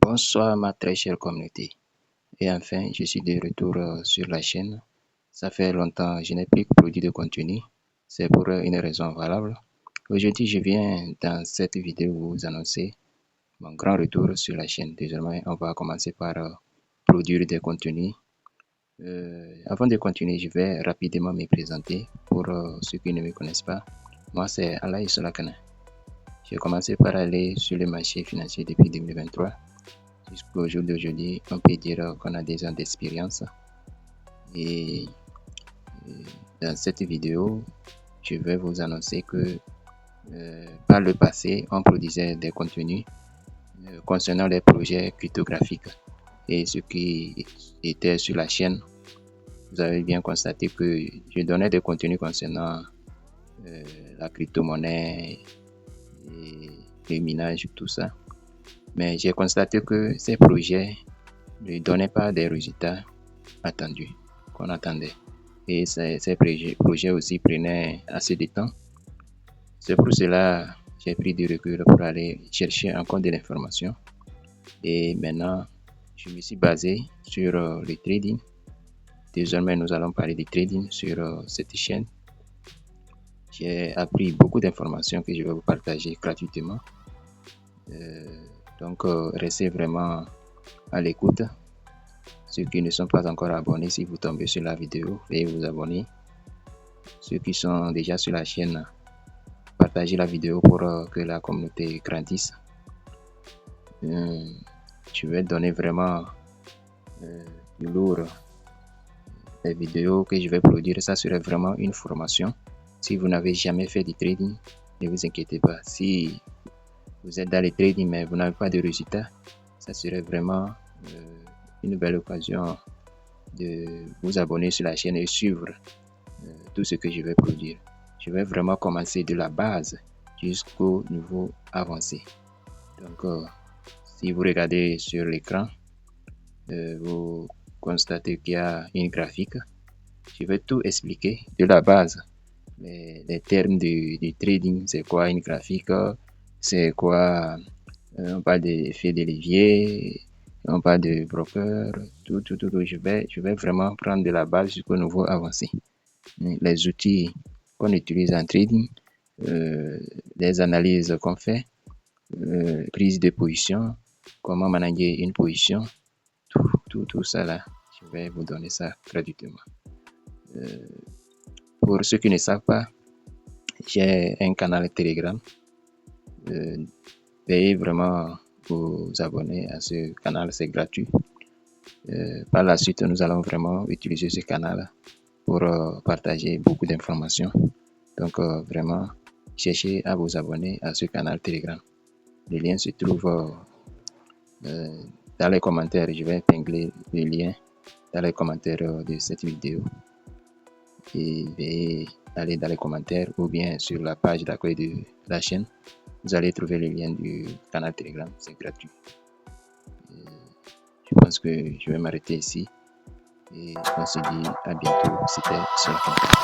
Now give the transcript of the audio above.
Bonsoir ma très chère communauté. Et enfin, je suis de retour sur la chaîne. Ça fait longtemps que je n'ai plus produit de contenu. C'est pour une raison valable. Aujourd'hui, je viens dans cette vidéo vous annoncer mon grand retour sur la chaîne. Désormais, on va commencer par produire des contenus. Avant de continuer, je vais rapidement me présenter pour ceux qui ne me connaissent pas. Moi, c'est Alaï Solakana. J'ai commencé par aller sur le marché financier depuis 2023. Jusqu'au jour d'aujourd'hui, on peut dire qu'on a des ans d'expérience. Et dans cette vidéo, je vais vous annoncer que par le passé, on produisait des contenus concernant les projets cryptographiques. Et ce qui était sur la chaîne, vous avez bien constaté que je donnais des contenus concernant la crypto-monnaie et le minage, tout ça. Mais j'ai constaté que ces projets ne donnaient pas des résultats attendus, qu'on attendait. Et ces projets aussi prenaient assez de temps. C'est pour cela que j'ai pris du recul pour aller chercher encore de l'information. Et maintenant, je me suis basé sur le trading. Désormais, nous allons parler de trading sur cette chaîne. J'ai appris beaucoup d'informations que je vais vous partager gratuitement. Donc, restez vraiment à l'écoute. Ceux qui ne sont pas encore abonnés, si vous tombez sur la vidéo, veuillez vous abonner. Ceux qui sont déjà sur la chaîne, partagez la vidéo pour que la communauté grandisse. Je vais donner vraiment du lourd. Les vidéos que je vais produire, ça serait vraiment une formation. Si vous n'avez jamais fait du trading, ne vous inquiétez pas. Si vous êtes dans le trading mais vous n'avez pas de résultats, ça serait vraiment une belle occasion de vous abonner sur la chaîne et suivre tout ce que je vais produire. Je vais vraiment commencer de la base jusqu'au niveau avancé. Donc, si vous regardez sur l'écran, vous constatez qu'il y a une graphique. Je vais tout expliquer de la base. Les termes du trading, c'est quoi une graphique, c'est quoi, on parle d'effet de levier, on parle de broker, tout. Je vais vraiment prendre de la base jusqu'au niveau avancé. Les outils qu'on utilise en trading, les analyses qu'on fait, prise de position, comment manager une position, tout ça là, je vais vous donner ça gratuitement. Pour ceux qui ne savent pas, j'ai un canal Telegram. Veuillez vraiment vous abonner à ce canal, c'est gratuit. Par la suite, nous allons vraiment utiliser ce canal pour partager beaucoup d'informations. Donc, vraiment, cherchez à vous abonner à ce canal Telegram. Le lien se trouve dans les commentaires. Je vais épingler le lien dans les commentaires de cette vidéo. Et veuillez aller dans les commentaires ou bien sur la page d'accueil de la chaîne. Vous allez trouver le lien du canal Telegram, c'est gratuit. Je pense que je vais m'arrêter ici et on se dit à bientôt. C'était Solakana.